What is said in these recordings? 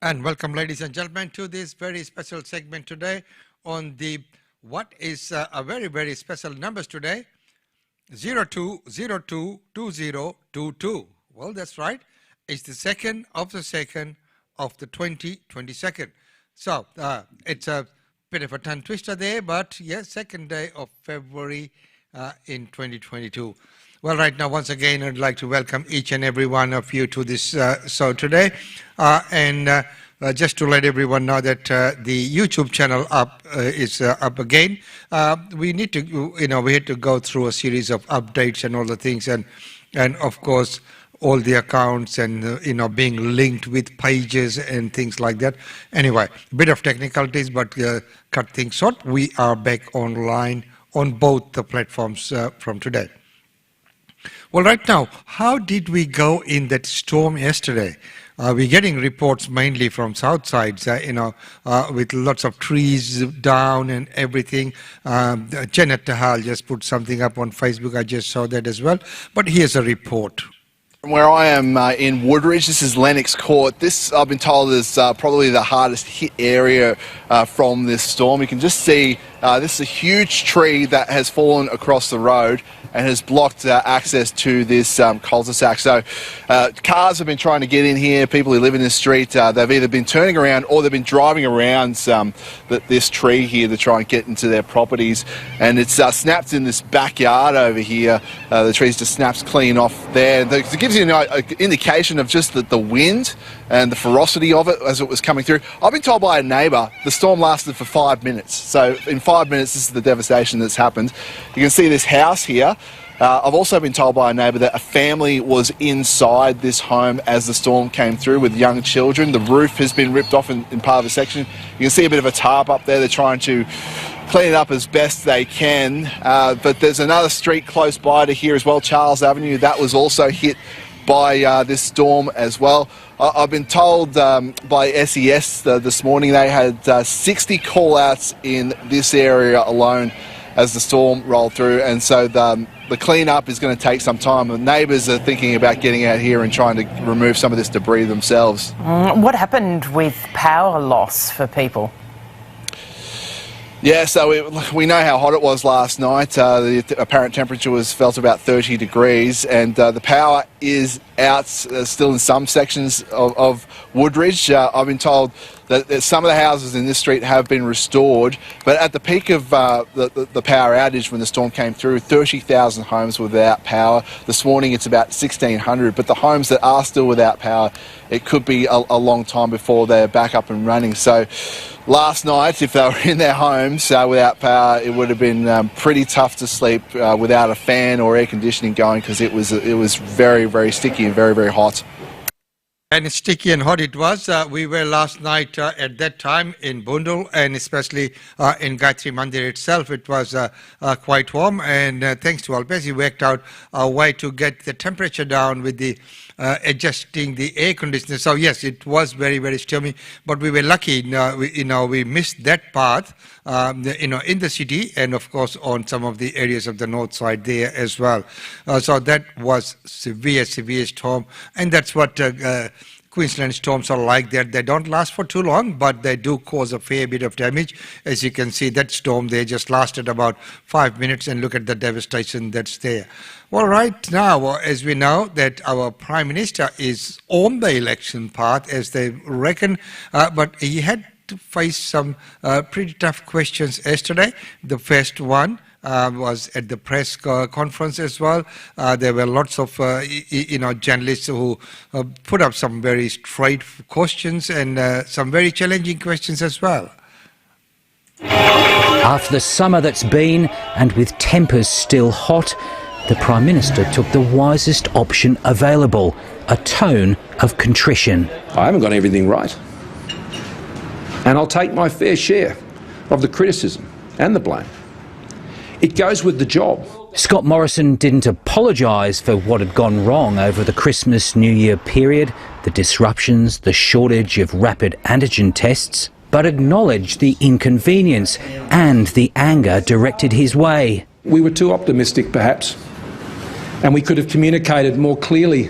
And welcome, ladies and gentlemen, to this very special segment today on the what is a very, very special numbers today, 02022022. Well, that's right. It's the second of the 2022. So it's a bit of a tongue twister there, but yes, second day of February in 2022. Well, right now, once again, I'd like to welcome each and every one of you to this show today. Just to let everyone know that the YouTube channel is up again. We need to, we had to go through a series of updates and all the things, and of course, all the accounts and, being linked with pages and things like that. Anyway, a bit of technicalities, but cut things short. We are back online on both the platforms from today. Well, right now, how did we go in that storm yesterday? We're getting reports mainly from south sides, with lots of trees down and everything. Janet Tahal just put something up on Facebook. I just saw that as well. But here's a report. Where I am in Woodridge, this is Lennox Court. This, I've been told, is probably the hardest hit area from this storm. You can just see this is a huge tree that has fallen across the road and has blocked access to this cul-de-sac. So cars have been trying to get in here. People who live in this street, they've either been turning around or they've been driving around this tree here to try and get into their properties. And it's snapped in this backyard over here. The tree's just snaps clean off there. It gives you an indication of just the wind and the ferocity of it as it was coming through. I've been told by a neighbour the storm lasted for 5 minutes. So in 5 minutes, this is the devastation that's happened. You can see this house here. I've also been told by a neighbour that a family was inside this home as the storm came through with young children. The roof has been ripped off in part of the section. You can see a bit of a tarp up there. They're trying to clean it up as best they can. But there's another street close by to here as well, Charles Avenue. That was also hit by this storm as well. I've been told by SES this morning they had 60 call-outs in this area alone as the storm rolled through, and so the clean-up is going to take some time. The neighbours are thinking about getting out here and trying to remove some of this debris themselves. What happened with power loss for people? Yeah, so we know how hot it was last night. The apparent temperature was felt about 30 degrees, and the power is out still in some sections of Woodridge. I've been told that some of the houses in this street have been restored, but at the peak of the power outage when the storm came through, 30,000 homes were without power. This morning it's about 1,600, but the homes that are still without power, it could be a long time before they're back up and running. So last night, if they were in their homes without power, it would have been pretty tough to sleep without a fan or air conditioning going, because it was very, very sticky and very, very hot. And sticky and hot it was. We were last night at that time in Bundul, and especially in Gayatri Mandir itself. It was quite warm, and thanks to Alpes, we worked out a way to get the temperature down with the adjusting the air conditioner. So yes, it was very, very stormy, but we were lucky. We missed that path, in the city, and of course on some of the areas of the north side there as well. So that was severe storm, and that's what Queensland storms are like. That they don't last for too long, but they do cause a fair bit of damage. As you can see, that storm there just lasted about 5 minutes, and look at the devastation that's there. Well, right now, as we know that our Prime Minister is on the election path, as they reckon, but he had to face some pretty tough questions yesterday. The first one was at the press conference as well. There were lots of journalists who put up some very straight questions and some very challenging questions as well. After the summer that's been, and with tempers still hot, the Prime Minister took the wisest option available, a tone of contrition. I haven't got everything right, and I'll take my fair share of the criticism and the blame. It goes with the job. Scott Morrison didn't apologise for what had gone wrong over the Christmas-New Year period, the disruptions, the shortage of rapid antigen tests, but acknowledged the inconvenience and the anger directed his way. We were too optimistic, perhaps, and we could have communicated more clearly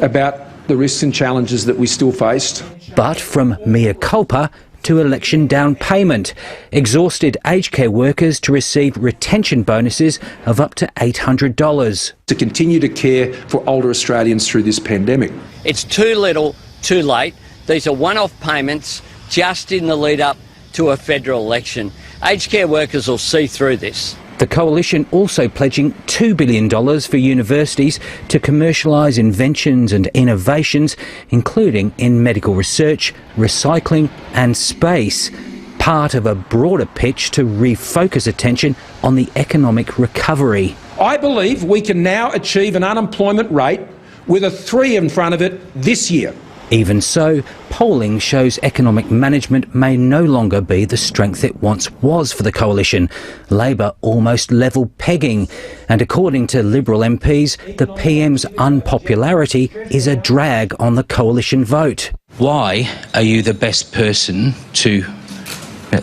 about the risks and challenges that we still faced. but from mea culpa to election down payment. Exhausted aged care workers to receive retention bonuses of up to $800. To continue to care for older Australians through this pandemic. It's too little, too late. These are one-off payments just in the lead up to a federal election. Aged care workers will see through this. The Coalition also pledging $2 billion for universities to commercialise inventions and innovations, including in medical research, recycling and space, part of a broader pitch to refocus attention on the economic recovery. I believe we can now achieve an unemployment rate with a 3 in front of it this year. Even so, polling shows economic management may no longer be the strength it once was for the Coalition. Labor almost level pegging. And according to Liberal MPs, the PM's unpopularity is a drag on the Coalition vote. Why are you the best person to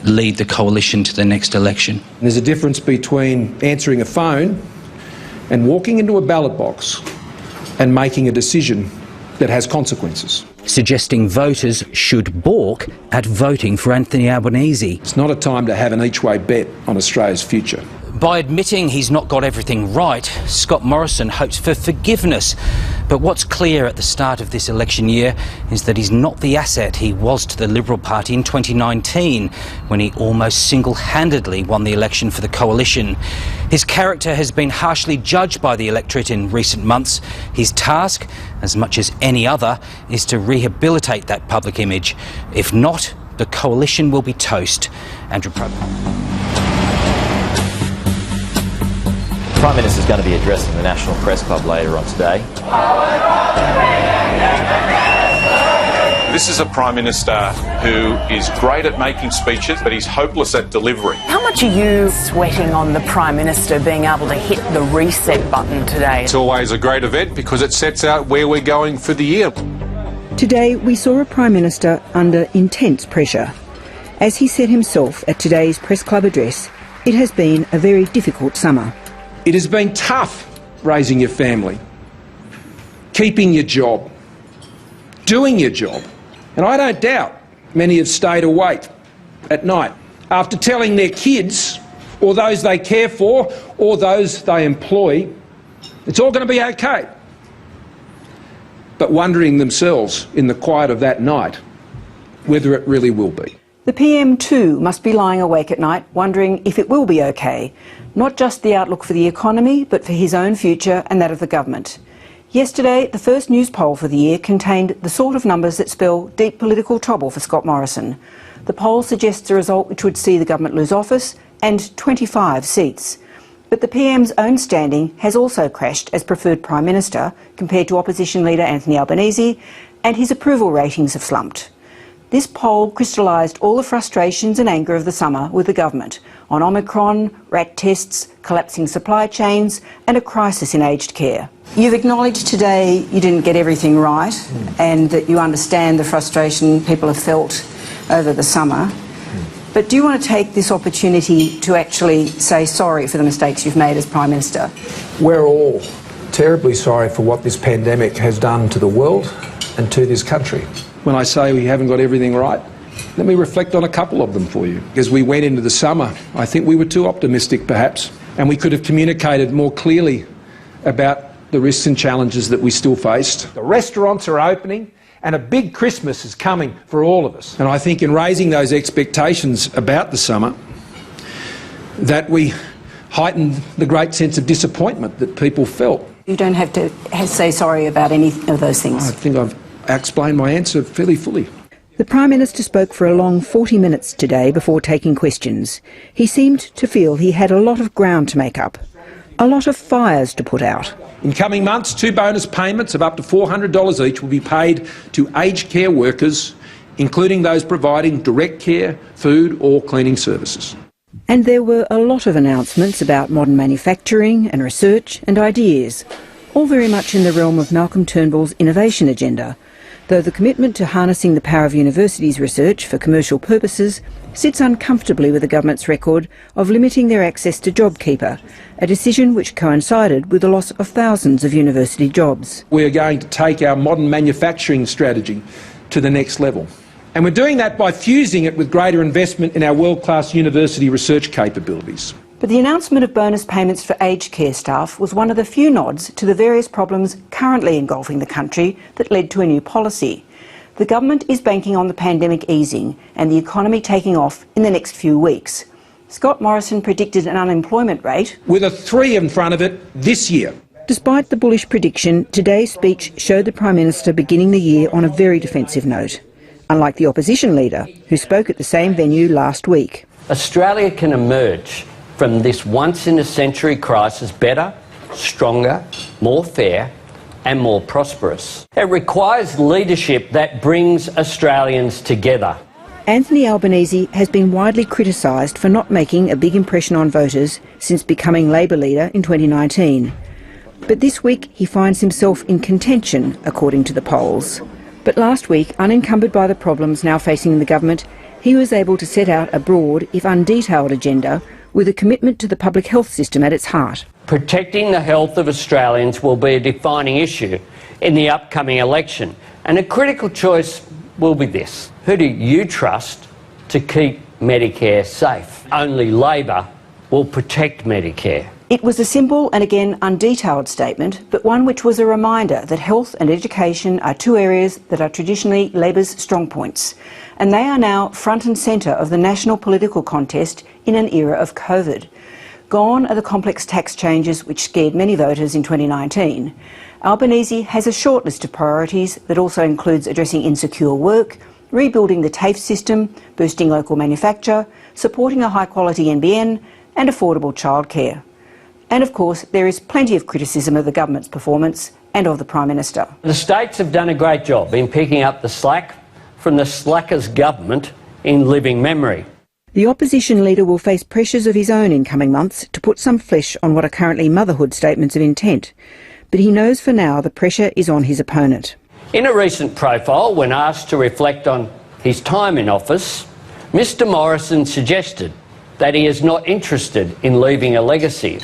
lead the Coalition to the next election? There's a difference between answering a phone and walking into a ballot box and making a decision that has consequences. Suggesting voters should balk at voting for Anthony Albanese. It's not a time to have an each-way bet on Australia's future. By admitting he's not got everything right, Scott Morrison hopes for forgiveness. But what's clear at the start of this election year is that he's not the asset he was to the Liberal Party in 2019, when he almost single-handedly won the election for the Coalition. His character has been harshly judged by the electorate in recent months. His task, as much as any other, is to rehabilitate that public image. If not, the Coalition will be toast. Andrew Probert. The Prime Minister is going to be addressing the National Press Club later on today. This is a Prime Minister who is great at making speeches, but he's hopeless at delivery. How much are you sweating on the Prime Minister being able to hit the reset button today? It's always a great event because it sets out where we're going for the year. Today we saw a Prime Minister under intense pressure. As he said himself at today's Press Club address, it has been a very difficult summer. It has been tough raising your family, keeping your job, doing your job. And I don't doubt many have stayed awake at night after telling their kids or those they care for or those they employ it's all going to be okay. But wondering themselves in the quiet of that night whether it really will be. The PM too must be lying awake at night wondering if it will be okay. Not just the outlook for the economy, but for his own future and that of the government. Yesterday, the first news poll for the year contained the sort of numbers that spell deep political trouble for Scott Morrison. The poll suggests a result which would see the government lose office and 25 seats. But the PM's own standing has also crashed as preferred Prime Minister compared to opposition leader Anthony Albanese, and his approval ratings have slumped. This poll crystallised all the frustrations and anger of the summer with the government on Omicron, rat tests, collapsing supply chains and a crisis in aged care. You've acknowledged today you didn't get everything right and that you understand the frustration people have felt over the summer. But do you want to take this opportunity to actually say sorry for the mistakes you've made as Prime Minister? We're all terribly sorry for what this pandemic has done to the world and to this country. When I say we haven't got everything right, let me reflect on a couple of them for you. As we went into the summer, I think we were too optimistic perhaps, and we could have communicated more clearly about the risks and challenges that we still faced. The restaurants are opening and a big Christmas is coming for all of us. And I think in raising those expectations about the summer, that we heightened the great sense of disappointment that people felt. You don't have to say sorry about any of those things. I think I've explained my answer fairly fully. The Prime Minister spoke for a long 40 minutes today before taking questions. He seemed to feel he had a lot of ground to make up, a lot of fires to put out. In coming months, 2 bonus payments of up to $400 each will be paid to aged care workers, including those providing direct care, food or cleaning services. And there were a lot of announcements about modern manufacturing and research and ideas, all very much in the realm of Malcolm Turnbull's innovation agenda, though the commitment to harnessing the power of universities' research for commercial purposes sits uncomfortably with the government's record of limiting their access to JobKeeper, a decision which coincided with the loss of thousands of university jobs. We are going to take our modern manufacturing strategy to the next level. And we're doing that by fusing it with greater investment in our world-class university research capabilities. But the announcement of bonus payments for aged care staff was one of the few nods to the various problems currently engulfing the country that led to a new policy. The government is banking on the pandemic easing and the economy taking off in the next few weeks. Scott Morrison predicted an unemployment rate with a 3 in front of it this year. Despite the bullish prediction, today's speech showed the Prime Minister beginning the year on a very defensive note, unlike the opposition leader who spoke at the same venue last week. Australia can emerge from this once-in-a-century crisis better, stronger, more fair and more prosperous. It requires leadership that brings Australians together. Anthony Albanese has been widely criticised for not making a big impression on voters since becoming Labor leader in 2019. But this week he finds himself in contention, according to the polls. But last week, unencumbered by the problems now facing the government, he was able to set out a broad, if undetailed, agenda with a commitment to the public health system at its heart. Protecting the health of Australians will be a defining issue in the upcoming election, and a critical choice will be this: who do you trust to keep Medicare safe? Only Labor will protect Medicare. It was a simple and again undetailed statement, but one which was a reminder that health and education are two areas that are traditionally Labor's strong points, and they are now front and centre of the national political contest in an era of COVID. Gone are the complex tax changes which scared many voters in 2019. Albanese has a short list of priorities that also includes addressing insecure work, rebuilding the TAFE system, boosting local manufacture, supporting a high-quality NBN and affordable childcare. And of course, there is plenty of criticism of the government's performance and of the Prime Minister. The states have done a great job in picking up the slack from the slackers government in living memory. The opposition leader will face pressures of his own in coming months to put some flesh on what are currently motherhood statements of intent. But he knows for now the pressure is on his opponent. In a recent profile, when asked to reflect on his time in office, Mr Morrison suggested that he is not interested in leaving a legacy.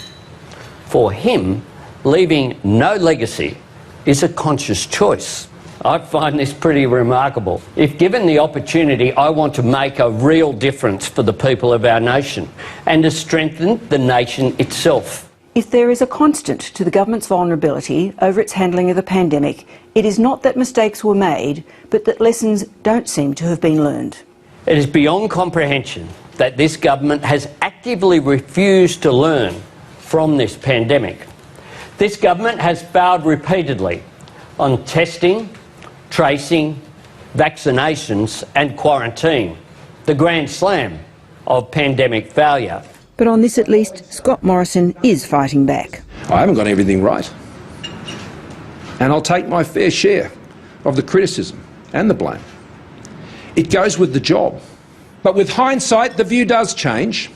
For him, leaving no legacy is a conscious choice. I find this pretty remarkable. If given the opportunity, I want to make a real difference for the people of our nation and to strengthen the nation itself. If there is a constant to the government's vulnerability over its handling of the pandemic, it is not that mistakes were made, but that lessons don't seem to have been learned. It is beyond comprehension that this government has actively refused to learn from this pandemic. This government has failed repeatedly on testing, tracing, vaccinations and quarantine, the grand slam of pandemic failure. But on this at least, Scott Morrison is fighting back. I haven't got everything right. And I'll take my fair share of the criticism and the blame. It goes with the job. But with hindsight, the view does change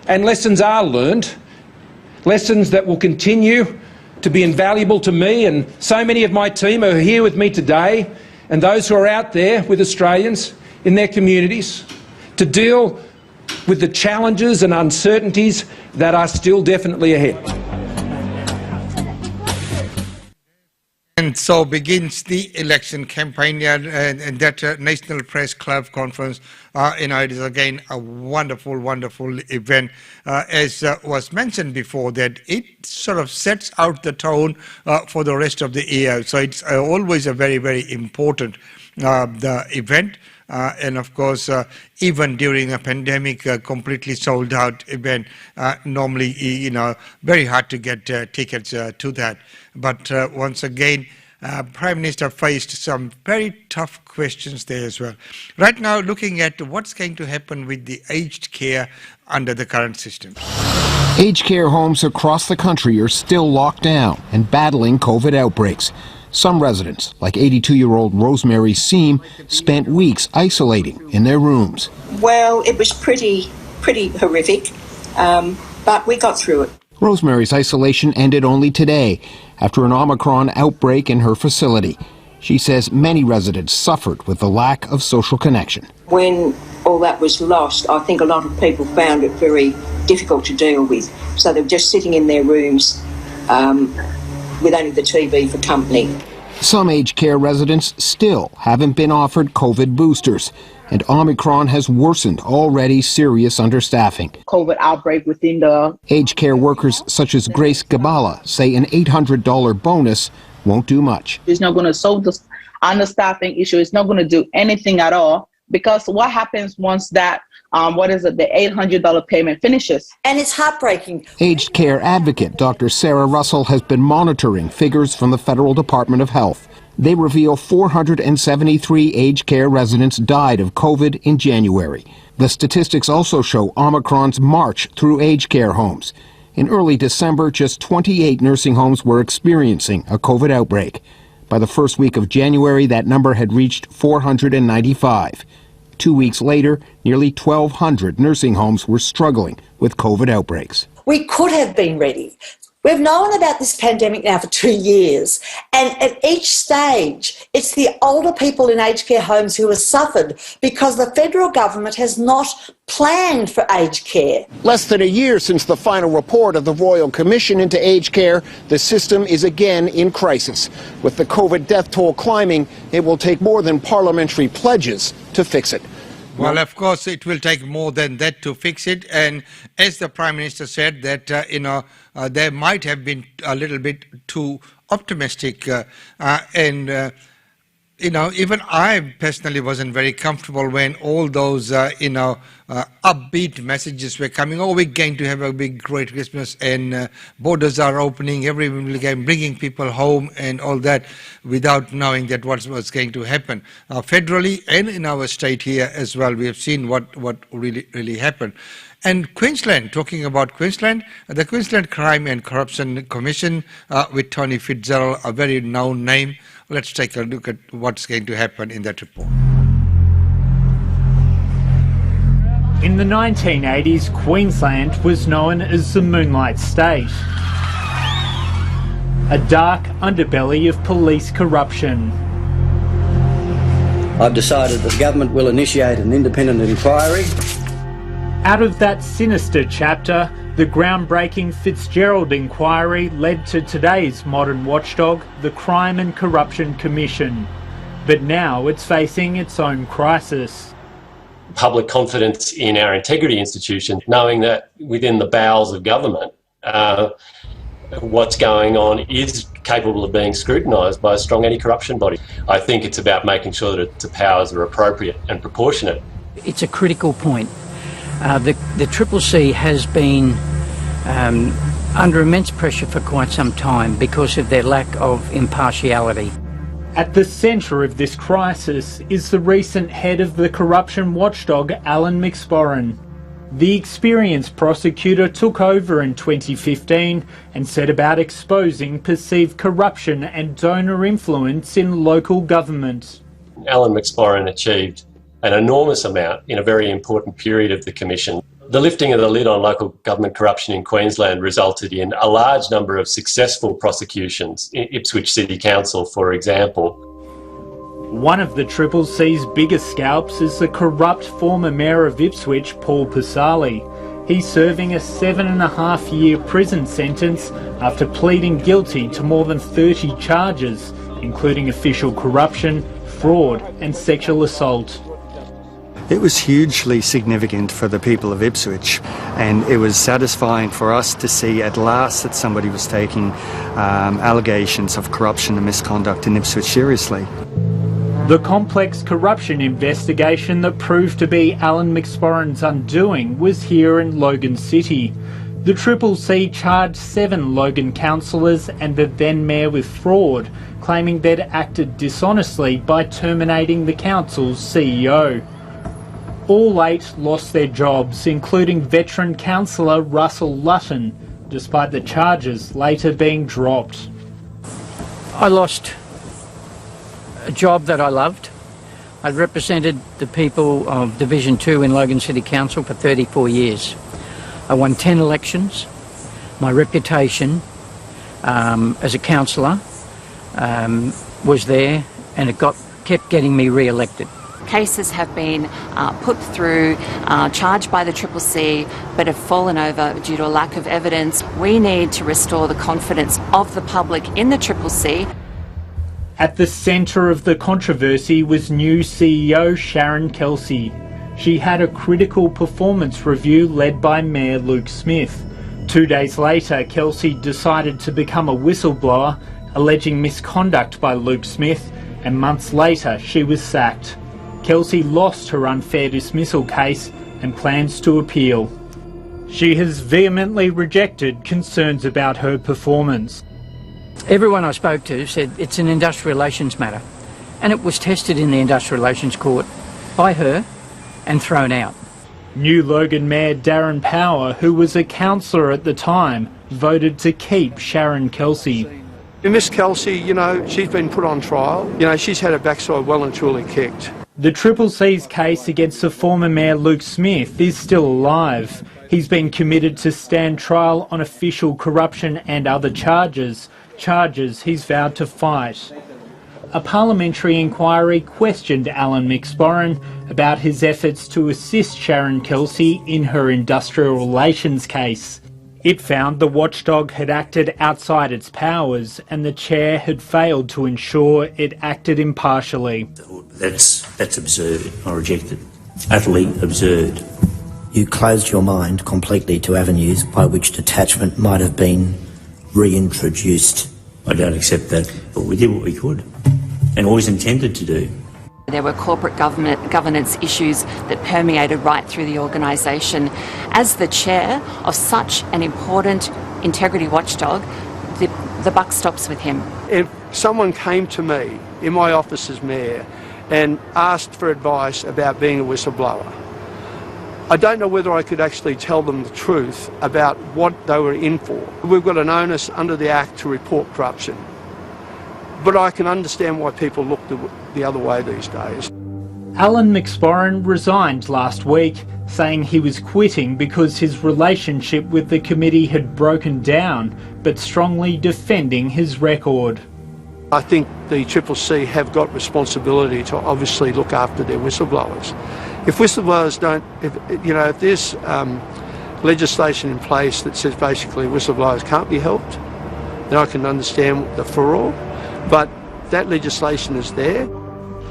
and lessons are learned, lessons that will continue to be invaluable to me and so many of my team who are here with me today and those who are out there with Australians in their communities to deal with the challenges and uncertainties that are still definitely ahead. And so begins the election campaign, and that National Press Club Conference, it is again a wonderful, wonderful event. As was mentioned before, that it sort of sets out the tone for the rest of the year. So it's always a very, very important the event. And of course, even during a pandemic, completely sold out event, normally, very hard to get tickets to that. But once again, Prime Minister faced some very tough questions there as well. Right now, looking at what's going to happen with the aged care under the current system. Aged care homes across the country are still locked down and battling COVID outbreaks. Some residents, like 82-year-old Rosemary Seam, spent weeks isolating in their rooms. Well, it was pretty horrific, but we got through it. Rosemary's isolation ended only today after an Omicron outbreak in her facility. She says many residents suffered with the lack of social connection. When all that was lost, I think a lot of people found it very difficult to deal with. So they were just sitting in their rooms with only the TV for company. Some aged care residents still haven't been offered COVID boosters, and Omicron has worsened already serious understaffing. COVID outbreak within the Aged care workers such as Grace Gabala say an $800 bonus won't do much. It's not going to solve the understaffing issue. It's not going to do anything at all, because what happens once that the $800 payment finishes? And it's heartbreaking. Aged care advocate Dr. Sarah Russell has been monitoring figures from the Federal Department of Health. They reveal 473 aged care residents died of COVID in January. The statistics also show Omicron's march through aged care homes. In early December, just 28 nursing homes were experiencing a COVID outbreak. By the first week of January, that number had reached 495. 2 weeks later, nearly 1,200 nursing homes were struggling with COVID outbreaks. We could have been ready. We've known about this pandemic now for 2 years, and at each stage, it's the older people in aged care homes who have suffered because the federal government has not planned for aged care. Less than a year since the final report of the Royal Commission into aged care, the system is again in crisis. With the COVID death toll climbing, it will take more than parliamentary pledges to fix it. Well, of course, it will take more than that to fix it. And as the Prime Minister said, that, there might have been a little bit too optimistic. Even I personally wasn't very comfortable when all those, upbeat messages were coming. Oh, we're going to have a big, great Christmas, and borders are opening, everyone will be bringing people home and all that, without knowing that what was going to happen. Federally and in our state here as well, we have seen what really happened. And Queensland, talking about Queensland, the Queensland Crime and Corruption Commission with Tony Fitzgerald, a very known name. Let's take a look at what's going to happen in that report. In the 1980s, Queensland was known as the Moonlight State, a dark underbelly of police corruption. I've decided that the government will initiate an independent inquiry. Out of that sinister chapter, the groundbreaking Fitzgerald inquiry led to today's modern watchdog, the Crime and Corruption Commission. But now it's facing its own crisis. Public confidence in our integrity institution, knowing that within the bowels of government, what's going on is capable of being scrutinised by a strong anti-corruption body. I think it's about making sure that its powers are appropriate and proportionate. It's a critical point. The CCC has been under immense pressure for quite some time because of their lack of impartiality. At the centre of this crisis is the recent head of the corruption watchdog, Alan McSporran. The experienced prosecutor took over in 2015 and set about exposing perceived corruption and donor influence in local government. Alan McSporran achieved an enormous amount in a very important period of the Commission. The lifting of the lid on local government corruption in Queensland resulted in a large number of successful prosecutions. Ipswich City Council, for example. One of the CCC's biggest scalps is the corrupt former Mayor of Ipswich, Paul Pasali. He's serving a 7.5-year prison sentence after pleading guilty to more than 30 charges, including official corruption, fraud and sexual assault. It was hugely significant for the people of Ipswich, and it was satisfying for us to see at last that somebody was taking allegations of corruption and misconduct in Ipswich seriously. The complex corruption investigation that proved to be Alan McSporran's undoing was here in Logan City. The CCC charged 7 Logan councillors and the then mayor with fraud, claiming they'd acted dishonestly by terminating the council's CEO. All 8 lost their jobs, including veteran councillor Russell Lutton, despite the charges later being dropped. I lost a job that I loved. I'd represented the people of Division 2 in Logan City Council for 34 years. I won 10 elections. My reputation as a councillor was there, and it kept getting me re-elected. Cases have been put through, charged by the CCC, but have fallen over due to a lack of evidence. We need to restore the confidence of the public in the CCC. At the centre of the controversy was new CEO Sharon Kelsey. She had a critical performance review led by Mayor Luke Smith. 2 days later, Kelsey decided to become a whistleblower, alleging misconduct by Luke Smith, and months later she was sacked. Kelsey lost her unfair dismissal case and plans to appeal. She has vehemently rejected concerns about her performance. Everyone I spoke to said it's an industrial relations matter, and it was tested in the Industrial Relations Court by her and thrown out. New Logan Mayor Darren Power, who was a councillor at the time, voted to keep Sharon Kelsey. Miss Kelsey, you know, she's been put on trial. You know, she's had her backside well and truly kicked. The Triple C's case against the former Mayor Luke Smith is still alive. He's been committed to stand trial on official corruption and other charges he's vowed to fight. A parliamentary inquiry questioned Alan McSporran about his efforts to assist Sharon Kelsey in her industrial relations case. It found the watchdog had acted outside its powers and the chair had failed to ensure it acted impartially. That's absurd. I reject it. Utterly absurd. You closed your mind completely to avenues by which detachment might have been reintroduced. I don't accept that, but we did what we could and always intended to do. There were corporate governance issues that permeated right through the organisation. As the chair of such an important integrity watchdog, the buck stops with him. If someone came to me in my office as mayor and asked for advice about being a whistleblower, I don't know whether I could actually tell them the truth about what they were in for. We've got an onus under the Act to report corruption. But I can understand why people look the other way these days. Alan McSporran resigned last week, saying he was quitting because his relationship with the committee had broken down, but strongly defending his record. I think the Triple C have got responsibility to obviously look after their whistleblowers. If whistleblowers don't, if there's legislation in place that says basically whistleblowers can't be helped, then I can understand the furore. But that legislation is there.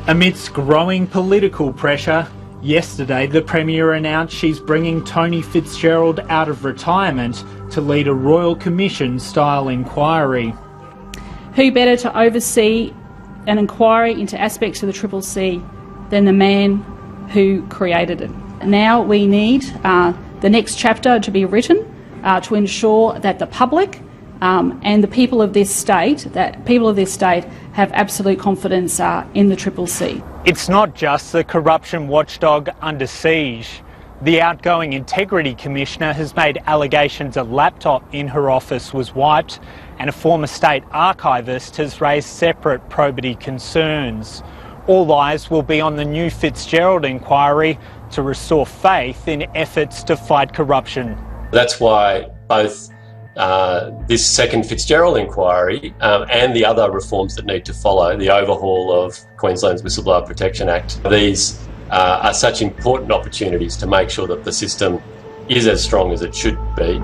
Amidst growing political pressure, yesterday the Premier announced she's bringing Tony Fitzgerald out of retirement to lead a Royal Commission-style inquiry. Who better to oversee an inquiry into aspects of the Triple C than the man who created it? Now we need the next chapter to be written to ensure that the public and the people of this state, have absolute confidence in the Triple C. It's not just the corruption watchdog under siege. The outgoing Integrity Commissioner has made allegations a laptop in her office was wiped, and a former state archivist has raised separate probity concerns. All eyes will be on the new Fitzgerald inquiry to restore faith in efforts to fight corruption. That's why both this second Fitzgerald inquiry and the other reforms that need to follow, the overhaul of Queensland's Whistleblower Protection Act, these are such important opportunities to make sure that the system is as strong as it should be.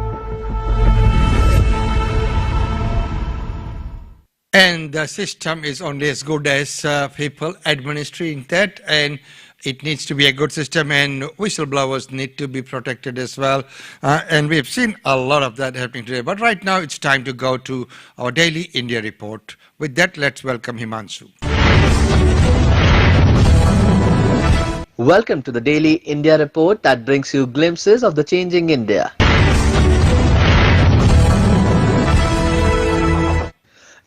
And the system is only as good as people administering that, and it needs to be a good system, and whistleblowers need to be protected as well. And we've seen a lot of that happening today. But right now it's time to go to our daily India report. With that, let's welcome Himanshu. Welcome to the daily India report that brings you glimpses of the changing India.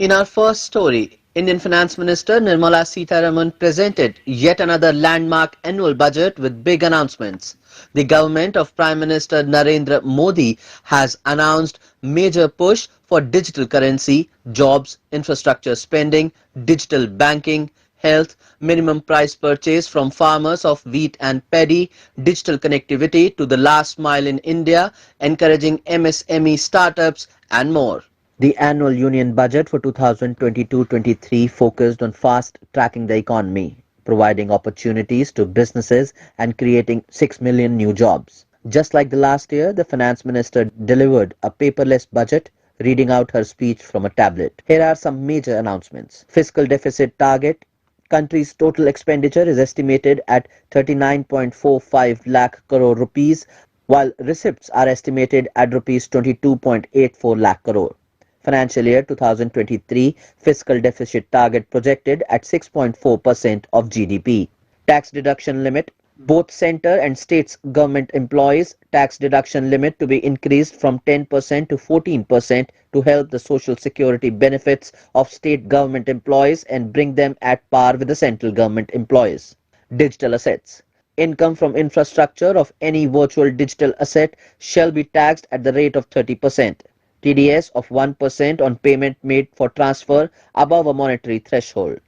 In our first story, Indian Finance Minister Nirmala Sitharaman presented yet another landmark annual budget with big announcements. The government of Prime Minister Narendra Modi has announced major push for digital currency, jobs, infrastructure spending, digital banking, health, minimum price purchase from farmers of wheat and paddy, digital connectivity to the last mile in India, encouraging MSME startups and more. The annual union budget for 2022-23 focused on fast-tracking the economy, providing opportunities to businesses and creating 6 million new jobs. Just like the last year, the finance minister delivered a paperless budget reading out her speech from a tablet. Here are some major announcements. Fiscal deficit target. Country's total expenditure is estimated at 39.45 lakh crore rupees, while receipts are estimated at rupees 22.84 lakh crore. Financial year 2023 fiscal deficit target projected at 6.4% of GDP. Tax deduction limit. Both centre and states government employees tax deduction limit to be increased from 10% to 14% to help the social security benefits of state government employees and bring them at par with the central government employees. Digital assets. Income from infrastructure of any virtual digital asset shall be taxed at the rate of 30%. TDS of 1% on payment made for transfer above a monetary threshold.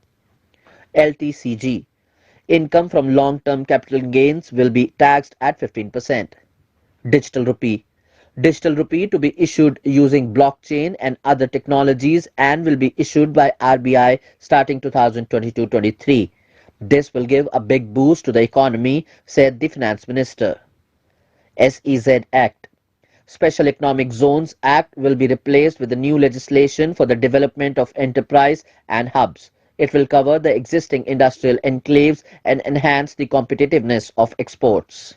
LTCG. Income from long-term capital gains will be taxed at 15%. Digital rupee. Digital rupee to be issued using blockchain and other technologies and will be issued by RBI starting 2022-23. This will give a big boost to the economy, said the Finance Minister. SEZ Act. Special Economic Zones Act will be replaced with the new legislation for the development of enterprise and hubs. It will cover the existing industrial enclaves and enhance the competitiveness of exports.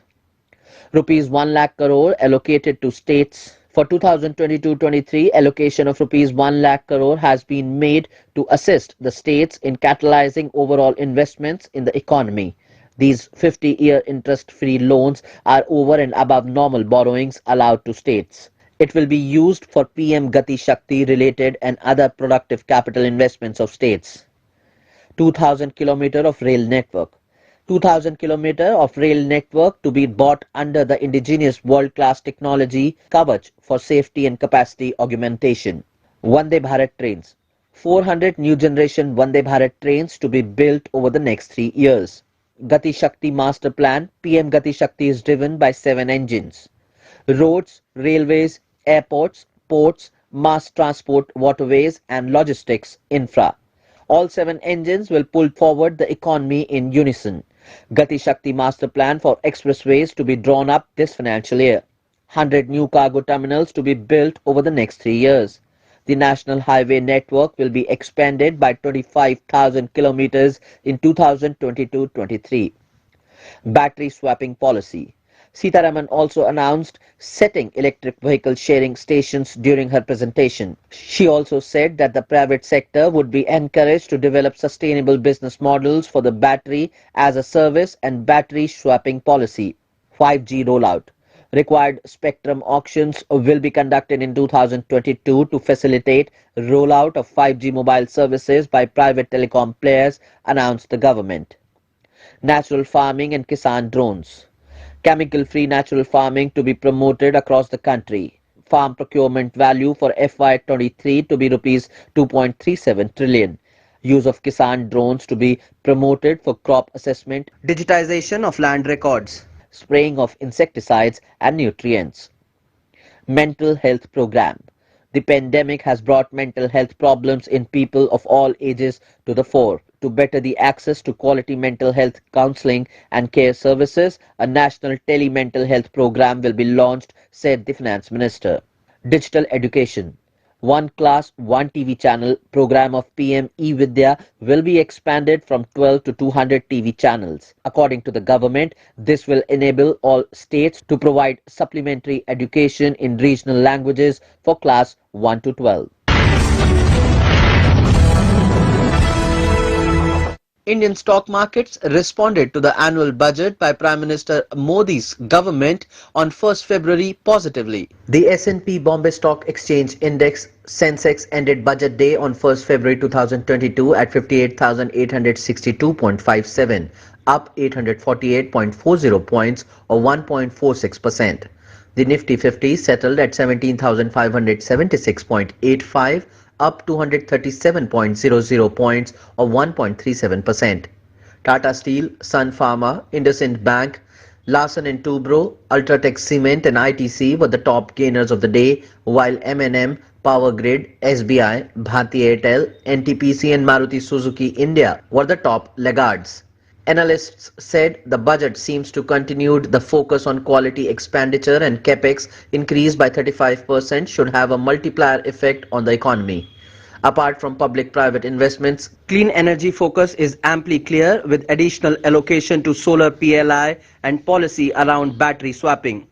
Rupees 1 lakh crore allocated to states. For 2022-23, allocation of rupees 1 lakh crore has been made to assist the states in catalyzing overall investments in the economy. These 50-year interest-free loans are over and above normal borrowings allowed to states. It will be used for PM Gati Shakti related and other productive capital investments of states. 2,000 km of rail network. 2,000 km of rail network to be bought under the indigenous world-class technology Kavach for safety and capacity augmentation. Vande Bharat trains. 400 new generation Vande Bharat trains to be built over the next 3 years. Gati Shakti Master Plan. PM Gati Shakti is driven by 7 engines. Roads, railways, airports, ports, mass transport, waterways and logistics infra. All 7 engines will pull forward the economy in unison. Gati Shakti Master Plan for expressways to be drawn up this financial year. 100 new cargo terminals to be built over the next 3 years. The national highway network will be expanded by 25,000 kilometers in 2022-23. Battery swapping policy. Sitharaman also announced setting electric vehicle sharing stations during her presentation. She also said that the private sector would be encouraged to develop sustainable business models for the battery as a service and battery swapping policy. 5G rollout. Required spectrum auctions will be conducted in 2022 to facilitate rollout of 5G mobile services by private telecom players, announced the government. Natural farming and Kisan drones. Chemical-free natural farming to be promoted across the country. Farm procurement value for FY23 to be rupees 2.37 trillion. Use of Kisan drones to be promoted for crop assessment. Digitization of land records. Spraying of insecticides and nutrients. Mental health program. The pandemic has brought mental health problems in people of all ages to the fore. To better the access to quality mental health counselling and care services, a national tele-mental health program will be launched, said the Finance Minister. Digital education. One class, one TV channel program of PM eVidya will be expanded from 12 to 200 TV channels. According to the government, this will enable all states to provide supplementary education in regional languages for class 1 to 12. Indian stock markets responded to the annual budget by Prime Minister Modi's government on 1st February positively. The S&P Bombay Stock Exchange Index Sensex ended budget day on 1st February 2022 at 58,862.57, up 848.40 points or 1.46%. The Nifty 50 settled at 17,576.85, up 237.00 points or 1.37%. Tata Steel, Sun Pharma, IndusInd Bank, Larsen & Toubro, Ultratech Cement and ITC were the top gainers of the day, while M&M, Power Grid, SBI, Bharti Airtel, NTPC and Maruti Suzuki India were the top laggards. Analysts said the budget seems to continue the focus on quality expenditure, and capex increased by 35% should have a multiplier effect on the economy. Apart from public-private investments, clean energy focus is amply clear with additional allocation to solar PLI and policy around battery swapping.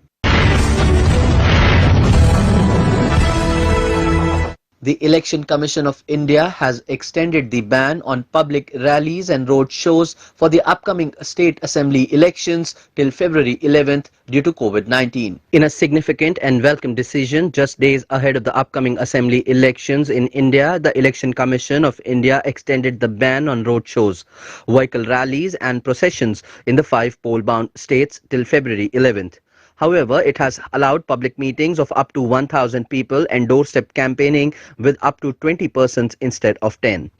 The Election Commission of India has extended the ban on public rallies and road shows for the upcoming state assembly elections till February 11th due to COVID-19. In a significant and welcome decision just days ahead of the upcoming assembly elections in India, the Election Commission of India extended the ban on road shows, vehicle rallies and processions in the 5 poll-bound states till February 11th. However, it has allowed public meetings of up to 1,000 people and doorstep campaigning with up to 20 persons instead of 10.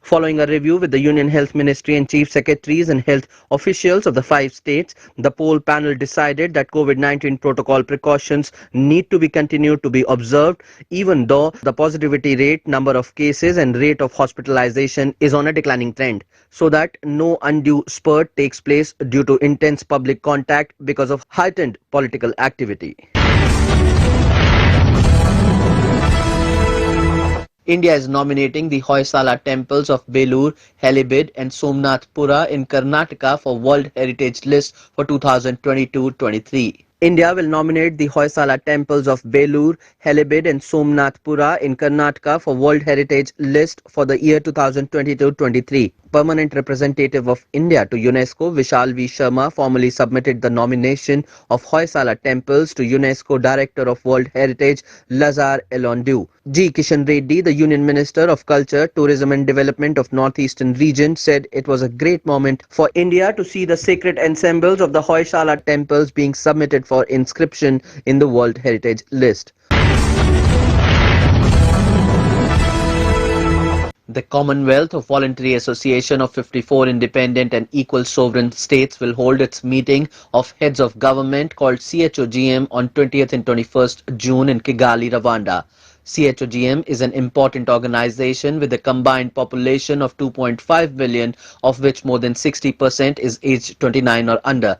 Following a review with the Union Health Ministry and Chief Secretaries and health officials of the 5 states, the poll panel decided that COVID-19 protocol precautions need to be continued to be observed, even though the positivity rate, number of cases and rate of hospitalization is on a declining trend, so that no undue spurt takes place due to intense public contact because of heightened political activity. India is nominating the Hoysala temples of Belur, Helibid and Somnathpura in Karnataka for World Heritage List for 2022-23. India will nominate the Hoysala temples of Belur, Helibid and Somnathpura in Karnataka for World Heritage List for the year 2022-23. Permanent representative of India to UNESCO, Vishal V. Sharma, formally submitted the nomination of Hoysala temples to UNESCO Director of World Heritage, Lazar Elondu. G. Kishan Reddy, the Union Minister of Culture, Tourism and Development of Northeastern Region, said it was a great moment for India to see the sacred ensembles of the Hoysala temples being submitted for inscription in the World Heritage List. The Commonwealth of Voluntary Association of 54 independent and equal sovereign states will hold its meeting of heads of government called CHOGM on 20th and 21st June in Kigali, Rwanda. CHOGM is an important organization with a combined population of 2.5 billion, of which more than 60% is aged 29 or under.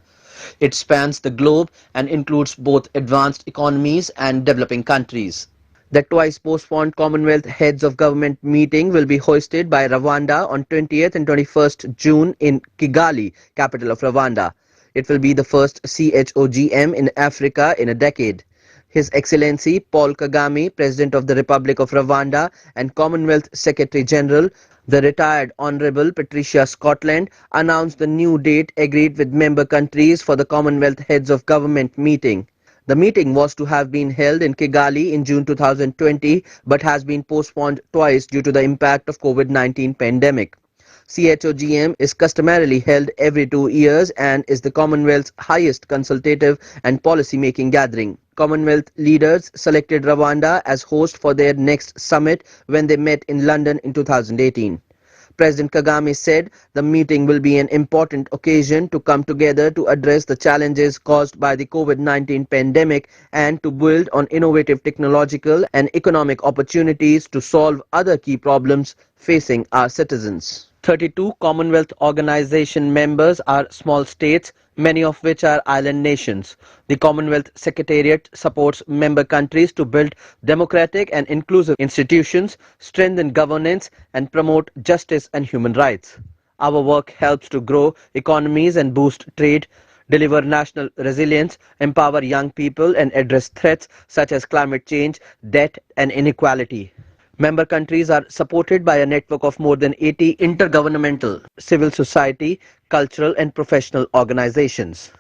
It spans the globe and includes both advanced economies and developing countries. The twice postponed Commonwealth Heads of Government meeting will be hosted by Rwanda on 20th and 21st June in Kigali, capital of Rwanda. It will be the first CHOGM in Africa in a decade. His Excellency Paul Kagame, President of the Republic of Rwanda and Commonwealth Secretary General, the retired Honourable Patricia Scotland, announced the new date agreed with member countries for the Commonwealth Heads of Government meeting. The meeting was to have been held in Kigali in June 2020 but has been postponed twice due to the impact of COVID-19 pandemic. CHOGM is customarily held every 2 years and is the Commonwealth's highest consultative and policy-making gathering. Commonwealth leaders selected Rwanda as host for their next summit when they met in London in 2018. President Kagame said the meeting will be an important occasion to come together to address the challenges caused by the COVID-19 pandemic and to build on innovative technological and economic opportunities to solve other key problems facing our citizens. 32 Commonwealth Organization members are small states, many of which are island nations. The Commonwealth Secretariat supports member countries to build democratic and inclusive institutions, strengthen governance, and promote justice and human rights. Our work helps to grow economies and boost trade, deliver national resilience, empower young people, and address threats such as climate change, debt, and inequality. Member countries are supported by a network of more than 80 intergovernmental, civil society, cultural and professional organizations.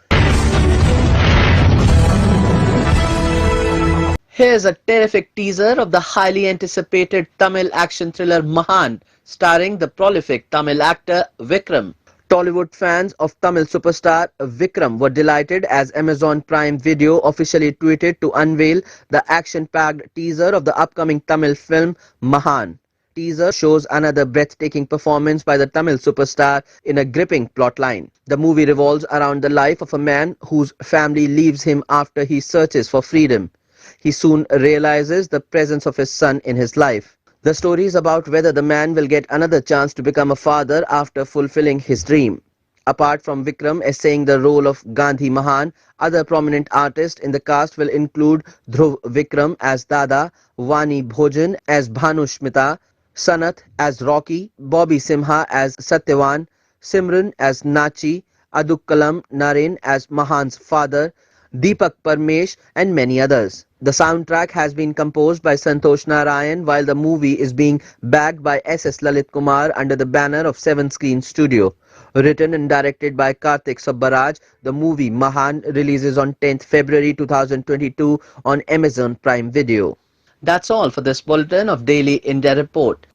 Here's a terrific teaser of the highly anticipated Tamil action thriller Mahan, starring the prolific Tamil actor Vikram. Tollywood fans of Tamil superstar Vikram were delighted as Amazon Prime Video officially tweeted to unveil the action-packed teaser of the upcoming Tamil film Mahan. Teaser shows another breathtaking performance by the Tamil superstar in a gripping plotline. The movie revolves around the life of a man whose family leaves him after he searches for freedom. He soon realizes the presence of his son in his life. The story is about whether the man will get another chance to become a father after fulfilling his dream. Apart from Vikram essaying the role of Gandhi Mahan, other prominent artists in the cast will include Dhruv Vikram as Dada, Vani Bhojan as Bhanushmita, Sanat as Rocky, Bobby Simha as Satyavan, Simran as Nachi, Adukkalam Naren as Mahan's father, Deepak Parmesh and many others. The soundtrack has been composed by Santosh Narayan while the movie is being backed by S.S. Lalit Kumar under the banner of Seven Screen Studio. Written and directed by Kartik Subbaraj, the movie Mahan releases on 10th February 2022 on Amazon Prime Video. That's all for this bulletin of Daily India Report.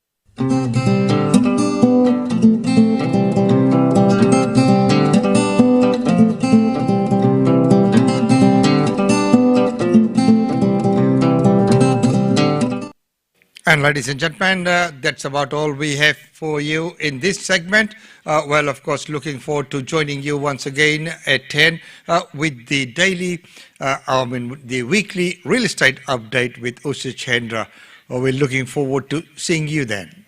And ladies and gentlemen, that's about all we have for you in this segment. Well, of course, looking forward to joining you once again at 10 with the the weekly real estate update with Usha Chandra. We're looking forward to seeing you then.